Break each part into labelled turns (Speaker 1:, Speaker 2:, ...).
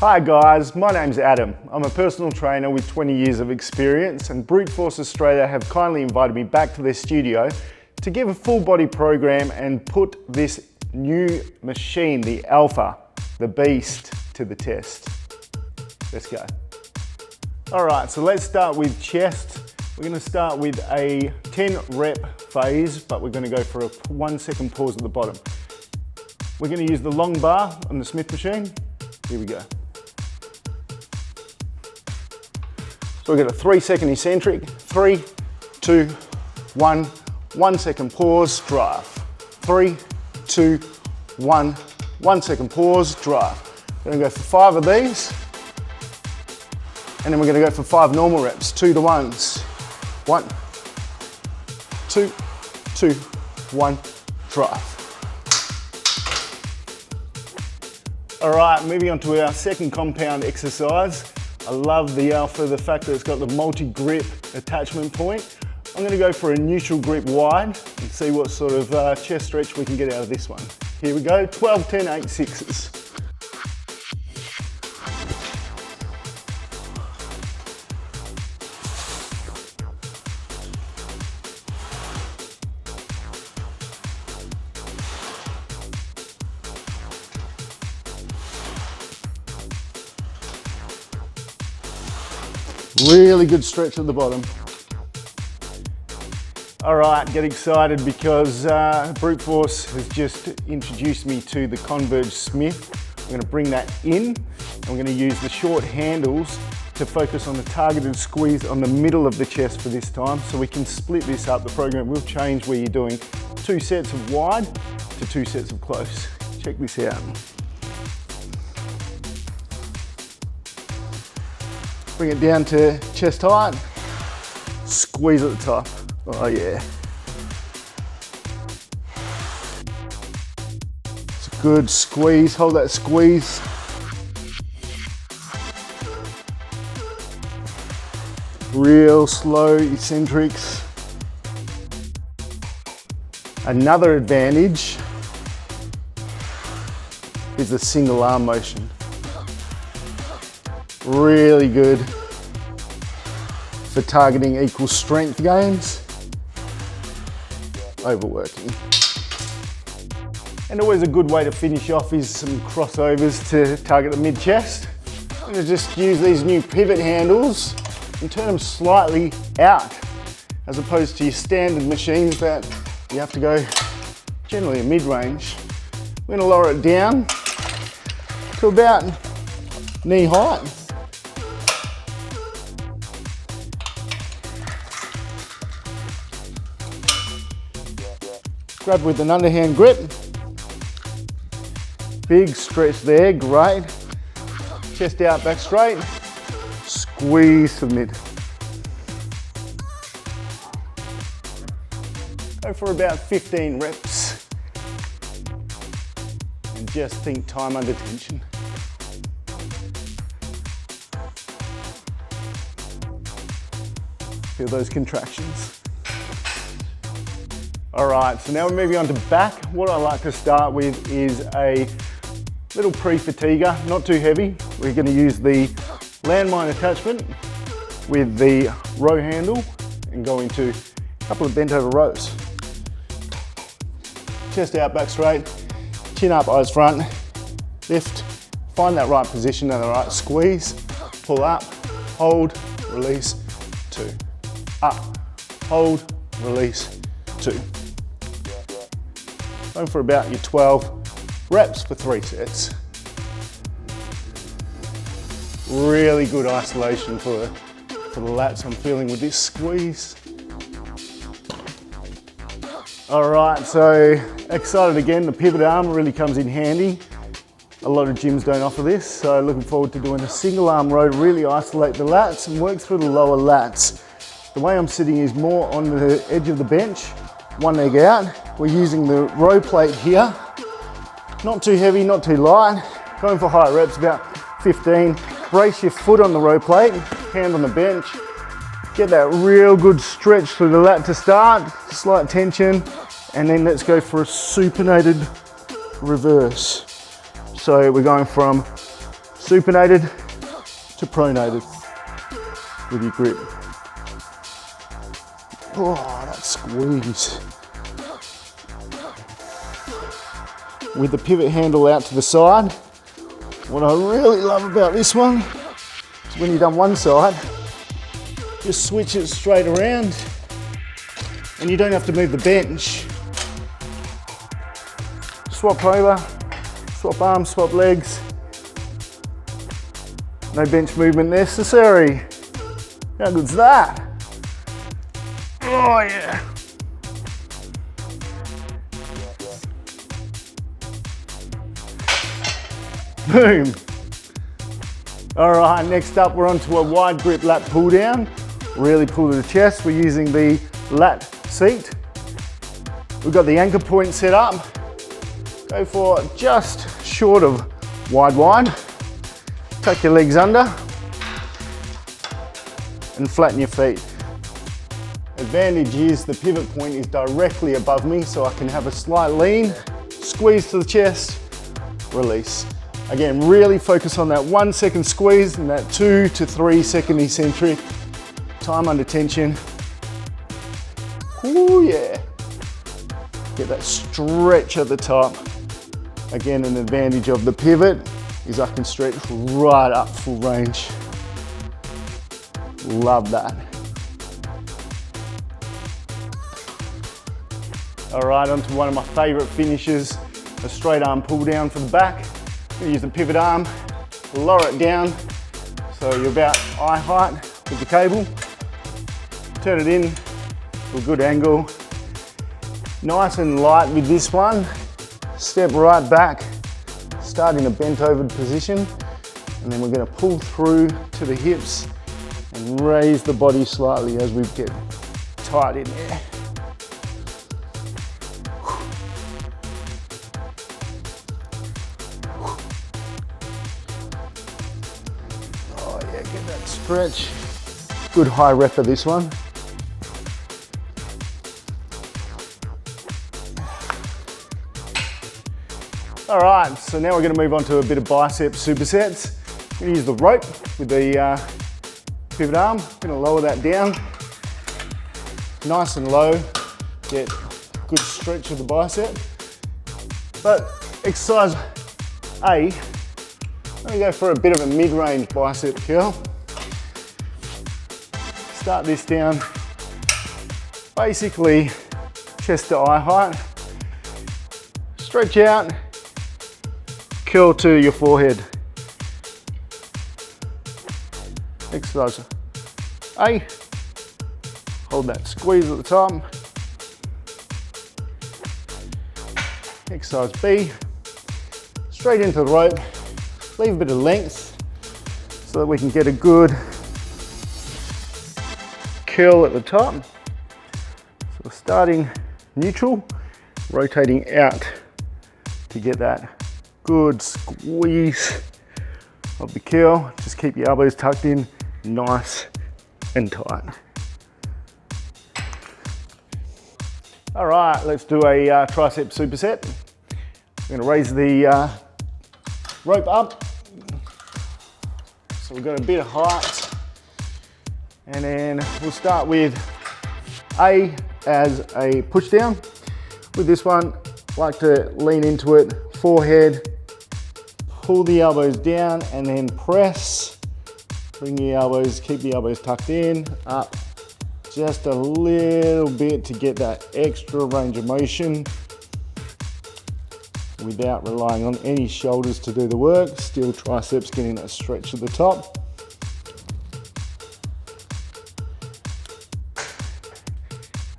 Speaker 1: Hi guys, my name's Adam. I'm a personal trainer with 20 years of experience, and BruteForce Australia have kindly invited me back to their studio to give a full body program and put this new machine, the Alpha, the beast, to the test. Let's go. All right, so let's start with chest. We're gonna start with a 10 rep phase, but we're gonna go for a 1 second pause at the bottom. We're gonna use the long bar on the Smith machine. Here we go. So we've got a 3 second eccentric, 3, 2, 1, 1 second pause, drive. 3, 2, 1, 1 second pause, drive. We're gonna go for 5 of these, and then we're gonna go for 5 normal reps, 2 to 1s. 1, 2, 2, 1, drive. All right, moving on to our second compound exercise. I love the Alpha, the fact that it's got the multi-grip attachment point. I'm gonna go for a neutral grip wide and see what sort of chest stretch we can get out of this one. Here we go, 12, 10, 8, 6s. Really good stretch at the bottom. All right, get excited because BruteForce has just introduced me to the Converging Smith. I'm gonna bring that in, and we're gonna use the short handles to focus on the targeted squeeze on the middle of the chest for this time, so we can split this up. The program will change where you're doing 2 sets of wide to 2 sets of close. Check this out. Bring it down to chest height, squeeze at the top. Oh yeah. It's a good squeeze, hold that squeeze. Real slow eccentrics. Another advantage is the single arm motion. Really good for targeting equal strength gains, overworking. And always a good way to finish off is some crossovers to target the mid chest. I'm gonna just use these new pivot handles and turn them slightly out, as opposed to your standard machines that you have to go generally a mid-range. We're gonna lower it down to about knee height. Grab with an underhand grip. Big stretch there, great. Chest out, back straight. Squeeze to mid. Go for about 15 reps. And just think time under tension. Feel those contractions. All right, so now we're moving on to back. What I like to start with is a little pre-fatiguer, not too heavy. We're gonna use the landmine attachment with the row handle and go into a couple of bent over rows. Chest out, back straight, chin up, eyes front, lift, find that right position and the right squeeze, pull up, hold, release, 2. Up, hold, release, 2. Going for about your 12 reps for 3 sets. Really good isolation for the lats I'm feeling with this squeeze. All right, so excited again. The pivot arm really comes in handy. A lot of gyms don't offer this, so looking forward to doing a single arm row to really isolate the lats and work through the lower lats. The way I'm sitting is more on the edge of the bench, one leg out. We're using the row plate here. Not too heavy, not too light. Going for higher reps, about 15. Brace your foot on the row plate, hand on the bench. Get that real good stretch through the lat to start, slight tension, and then let's go for a supinated reverse. So we're going from supinated to pronated with your grip. Oh, that squeeze. With the pivot handle out to the side. What I really love about this one is when you've done one side, just switch it straight around and you don't have to move the bench. Swap over, swap arms, swap legs. No bench movement necessary. How good's that? Oh yeah. Boom. All right, next up we're onto a wide grip lat pull down. Really pull to the chest. We're using the lat seat. We've got the anchor point set up. Go for just short of wide. Tuck your legs under and flatten your feet. Advantage is the pivot point is directly above me, so I can have a slight lean, squeeze to the chest, release. Again, really focus on that 1 second squeeze and that 2 to 3 second eccentric. Time under tension. Ooh yeah. Get that stretch at the top. Again, an advantage of the pivot is I can stretch right up full range. Love that. All right, onto one of my favorite finishes, a straight arm pull down for the back. I'm gonna use the pivot arm, lower it down so you're about eye height with the cable. Turn it in to a good angle. Nice and light with this one. Step right back, start in a bent over position, and then we're gonna pull through to the hips and raise the body slightly as we get tight in there. Oh yeah, get that stretch. Good high rep of this one. All right, so now we're going to move on to a bit of bicep supersets. I'm going to use the rope with the pivot arm. I'm going to lower that down, nice and low, get good stretch of the bicep. But exercise A, I'm going to go for a bit of a mid-range bicep curl. Start this down, basically chest to eye height. Stretch out, curl to your forehead. Exercise A, hold that squeeze at the top. Exercise B, straight into the rope, leave a bit of length so that we can get a good curl at the top. So we're starting neutral, rotating out to get that good squeeze of the curl. Just keep your elbows tucked in nice and tight. All right, let's do a tricep superset. I'm gonna raise the rope up. So we've got a bit of height. And then we'll start with A as a push down. With this one, I like to lean into it, forehead, pull the elbows down and then press. Bring the elbows, keep the elbows tucked in, up just a little bit to get that extra range of motion without relying on any shoulders to do the work. Still triceps getting that stretch at the top.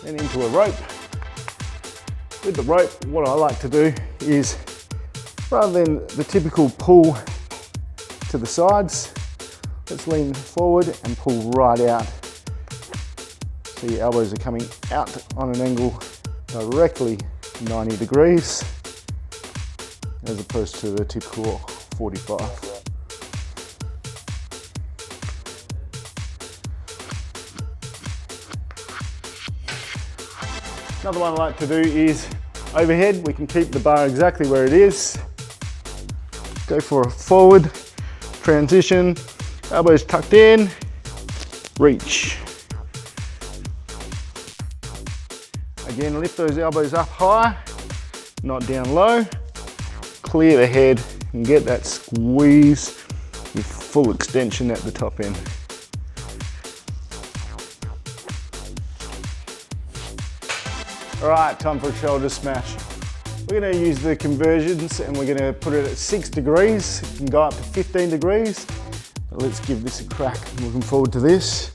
Speaker 1: Then into a rope. With the rope, what I like to do is, rather than the typical pull to the sides, let's lean forward and pull right out. So your elbows are coming out on an angle directly 90 degrees, as opposed to the typical 45. Another one I like to do is overhead. We can keep the bar exactly where it is. Go for a forward transition, elbows tucked in, reach. Again, lift those elbows up high, not down low. Clear the head and get that squeeze with full extension at the top end. All right, time for a shoulder smash. We're going to use the conversions and we're going to put it at 6 degrees. It can go up to 15 degrees. But let's give this a crack. I'm looking forward to this.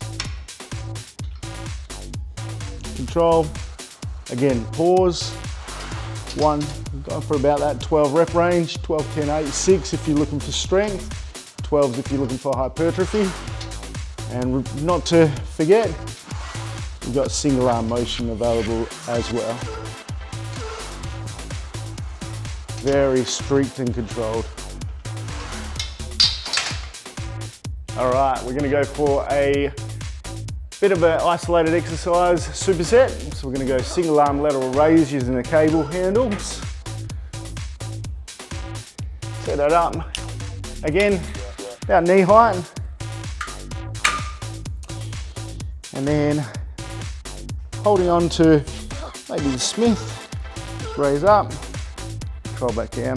Speaker 1: Control. Again, pause. 1, go for about that 12 rep range. 12, 10, 8, 6 if you're looking for strength. 12s if you're looking for hypertrophy. And not to forget, we've got single arm motion available as well. Very strict and controlled. All right, we're gonna go for a bit of an isolated exercise superset. So we're gonna go single arm lateral raise using the cable handles. Set that up. Again, about knee height. And then holding on to maybe the Smith, just raise up, control back down.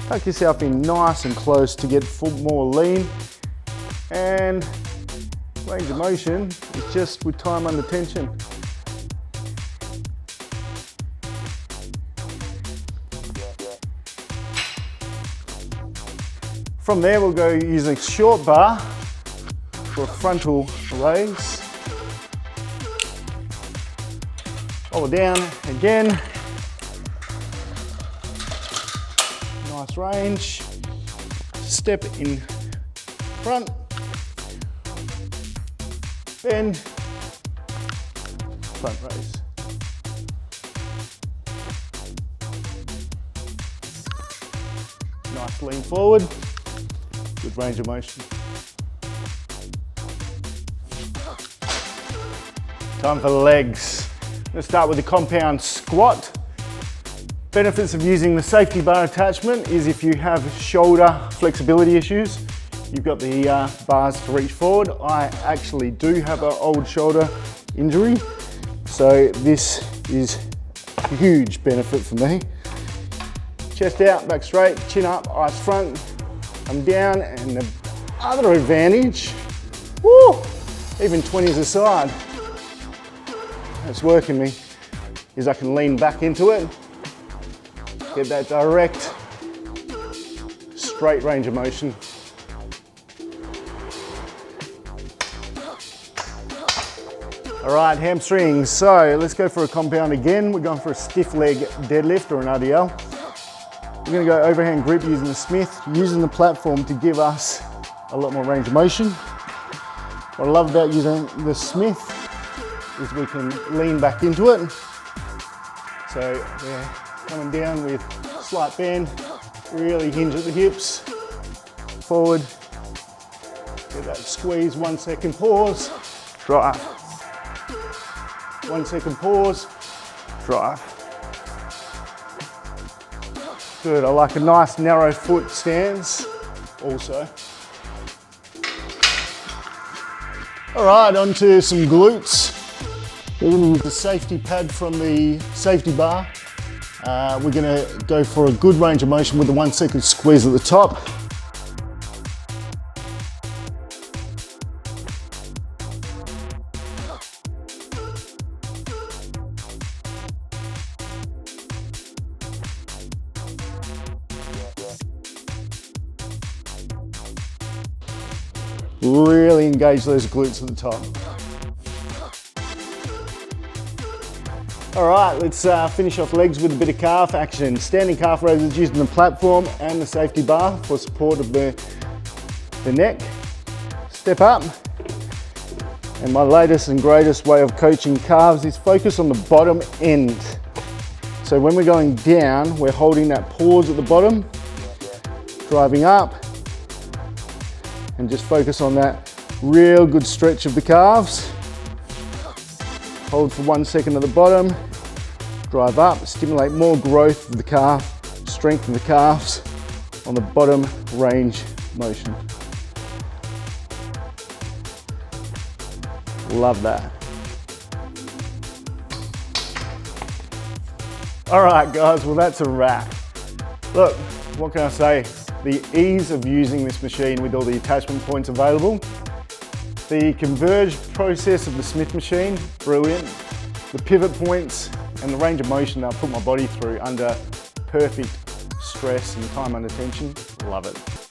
Speaker 1: Tuck yourself in nice and close to get more lean, and range of motion is just with time under tension. From there we'll go using a short bar for a frontal raise. Hold it down again. Nice range. Step in front. Bend. Front raise. Nice lean forward. Good range of motion. Time for the legs. Let's start with the compound squat. Benefits of using the safety bar attachment is if you have shoulder flexibility issues, you've got the bars to reach forward. I actually do have an old shoulder injury, so this is a huge benefit for me. Chest out, back straight, chin up, eyes front. I'm down, and the other advantage, woo, even 20s aside, that's working me, is I can lean back into it, get that direct, straight range of motion. All right, hamstrings. So let's go for a compound again. We're going for a stiff leg deadlift or an RDL. We're going to go overhand grip using the Smith, using the platform to give us a lot more range of motion. What I love about using the Smith is we can lean back into it. So we're coming down with slight bend, really hinge at the hips, forward, get that squeeze, 1 second pause, drive. 1 second pause, drive. Good, I like a nice narrow foot stance also. All right, on to some glutes. We're gonna use the safety pad from the safety bar. We're gonna go for a good range of motion with the 1 second squeeze at the top. Really engage those glutes at the top. All right, let's finish off legs with a bit of calf action. Standing calf raises using the platform and the safety bar for support of the neck. Step up. And my latest and greatest way of coaching calves is focus on the bottom end. So when we're going down, we're holding that pause at the bottom, driving up, and just focus on that real good stretch of the calves. Hold for 1 second at the bottom, drive up, stimulate more growth of the calf strength of the calves on the bottom range motion. Love that. All right, guys, well, that's a wrap. Look, what can I say? The ease of using this machine with all the attachment points available. The converged process of the Smith machine, brilliant. The pivot points and the range of motion that I put my body through under perfect stress and time under tension, love it.